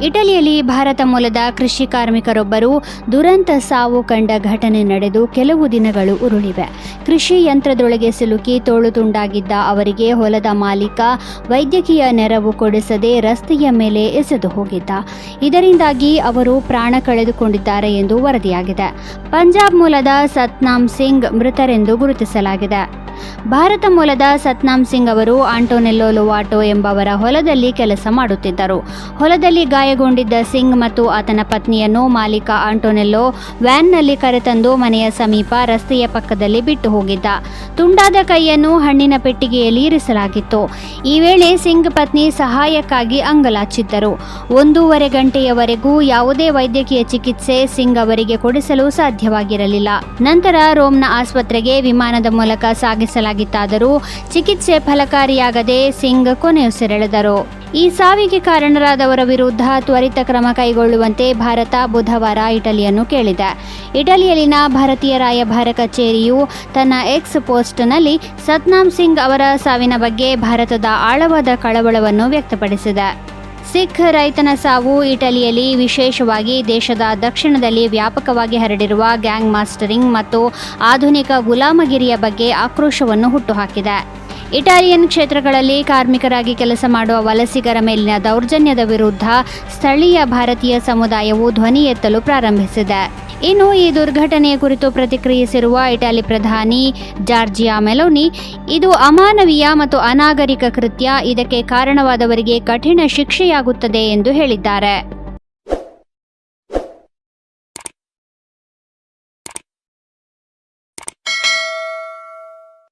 ಇಟಲಿಯಲ್ಲಿ ಭಾರತ ಮೂಲದ ಕೃಷಿ ಕಾರ್ಮಿಕರೊಬ್ಬರು ದುರಂತ ಸಾವು ಕಂಡ ಘಟನೆ ನಡೆದು ಕೆಲವು ದಿನಗಳು ಉರುಳಿವೆ. ಕೃಷಿ ಯಂತ್ರದೊಳಗೆ ಸಿಲುಕಿ ತೋಳು ತುಂಡಾಗಿದ್ದ ಅವರಿಗೆ ಹೊಲದ ಮಾಲೀಕ ವೈದ್ಯಕೀಯ ನೆರವು ಕೊಡಿಸದೆ ರಸ್ತೆಯ ಮೇಲೆ ಎಸೆದು ಹೋಗಿದ್ದ. ಇದರಿಂದಾಗಿ ಅವರು ಪ್ರಾಣ ಕಳೆದುಕೊಂಡಿದ್ದಾರೆ ಎಂದು ವರದಿಯಾಗಿದೆ. ಪಂಜಾಬ್ ಮೂಲದ ಸತ್ನಾಮ್ ಸಿಂಗ್ ಮೃತರೆಂದು ಗುರುತಿಸಲಾಗಿದೆ. ಭಾರತ ಮೂಲದ ಸತ್ನಾಮ್ ಸಿಂಗ್ ಅವರು ಆಂಟೋನೆಲ್ಲೋ ಲೊವಾಟೋ ಎಂಬವರ ಹೊಲದಲ್ಲಿ ಕೆಲಸ ಮಾಡುತ್ತಿದ್ದರು. ಹೊಲದಲ್ಲಿ ಗಾಯಗೊಂಡಿದ್ದ ಸಿಂಗ್ ಮತ್ತು ಆತನ ಪತ್ನಿಯನ್ನು ಮಾಲೀಕ ಆಂಟೋನೆಲ್ಲೋ ವ್ಯಾನ್ನಲ್ಲಿ ಕರೆತಂದು ಮನೆಯ ಸಮೀಪ ರಸ್ತೆಯ ಪಕ್ಕದಲ್ಲಿ ಬಿಟ್ಟು ಹೋಗಿದ್ದ. ತುಂಡಾದ ಕೈಯನ್ನು ಹಣ್ಣಿನ ಪೆಟ್ಟಿಗೆಯಲ್ಲಿ ಇರಿಸಲಾಗಿತ್ತು. ಈ ವೇಳೆ ಸಿಂಗ್ ಪತ್ನಿ ಸಹಾಯಕ್ಕಾಗಿ ಅಂಗಲಾಚಿದ್ದರು. 1.5 ಗಂಟೆಯವರೆಗೂ ಯಾವುದೇ ವೈದ್ಯಕೀಯ ಚಿಕಿತ್ಸೆ ಸಿಂಗ್ ಅವರಿಗೆ ಕೊಡಿಸಲು ಸಾಧ್ಯವಾಗಿರಲಿಲ್ಲ. ನಂತರ ರೋಮ್ನ ಆಸ್ಪತ್ರೆಗೆ ವಿಮಾನದ ಮೂಲಕ ಸಾಗಿಸಲಾಗಿತ್ತಾದರೂ ಚಿಕಿತ್ಸೆ ಫಲಕಾರಿಯಾಗದೆ ಸಿಂಗ್ ಕೊನೆಯುಸಿರೆಳೆದರು. ಈ ಸಾವಿಗೆ ಕಾರಣರಾದವರ ವಿರುದ್ಧ ತ್ವರಿತ ಕ್ರಮ ಕೈಗೊಳ್ಳುವಂತೆ ಭಾರತ ಬುಧವಾರ ಇಟಲಿಯನ್ನು ಕೇಳಿದೆ. ಇಟಲಿಯಲ್ಲಿನ ಭಾರತೀಯ ರಾಯಭಾರ ಕಚೇರಿಯು ತನ್ನ ಎಕ್ಸ್ ಪೋಸ್ಟ್ನಲ್ಲಿ ಸತ್ನಾಮ್ ಸಿಂಗ್ ಅವರ ಸಾವಿನ ಬಗ್ಗೆ ಭಾರತದ ಆಳವಾದ ಕಳವಳವನ್ನು ವ್ಯಕ್ತಪಡಿಸಿದೆ. ಸಿಖ್ ರೈತನ ಸಾವು ಇಟಲಿಯಲ್ಲಿ, ವಿಶೇಷವಾಗಿ ದೇಶದ ದಕ್ಷಿಣದಲ್ಲಿ ವ್ಯಾಪಕವಾಗಿ ಹರಡಿರುವ ಗ್ಯಾಂಗ್ ಮಾಸ್ಟರಿಂಗ್ ಮತ್ತು ಆಧುನಿಕ ಗುಲಾಮಗಿರಿಯ ಬಗ್ಗೆ ಆಕ್ರೋಶವನ್ನು ಹುಟ್ಟುಹಾಕಿದೆ. ಇಟಾಲಿಯನ್ ಕ್ಷೇತ್ರಗಳಲ್ಲಿ ಕಾರ್ಮಿಕರಾಗಿ ಕೆಲಸ ಮಾಡುವ ವಲಸಿಗರ ಮೇಲಿನ ದೌರ್ಜನ್ಯದ ವಿರುದ್ಧ ಸ್ಥಳೀಯ ಭಾರತೀಯ ಸಮುದಾಯವು ಧ್ವನಿ ಎತ್ತಲು ಪ್ರಾರಂಭಿಸಿದೆ. ಇನ್ನು ಈ ದುರ್ಘಟನೆಯ ಕುರಿತು ಪ್ರತಿಕ್ರಿಯಿಸಿರುವ ಇಟಲಿ ಪ್ರಧಾನಿ ಜಾರ್ಜಿಯಾ ಮೆಲೋನಿ, ಇದು ಅಮಾನವೀಯ ಮತ್ತು ಅನಾಗರಿಕ ಕೃತ್ಯ, ಇದಕ್ಕೆ ಕಾರಣವಾದವರಿಗೆ ಕಠಿಣ ಶಿಕ್ಷೆಯಾಗುತ್ತದೆ ಎಂದು ಹೇಳಿದ್ದಾರೆ.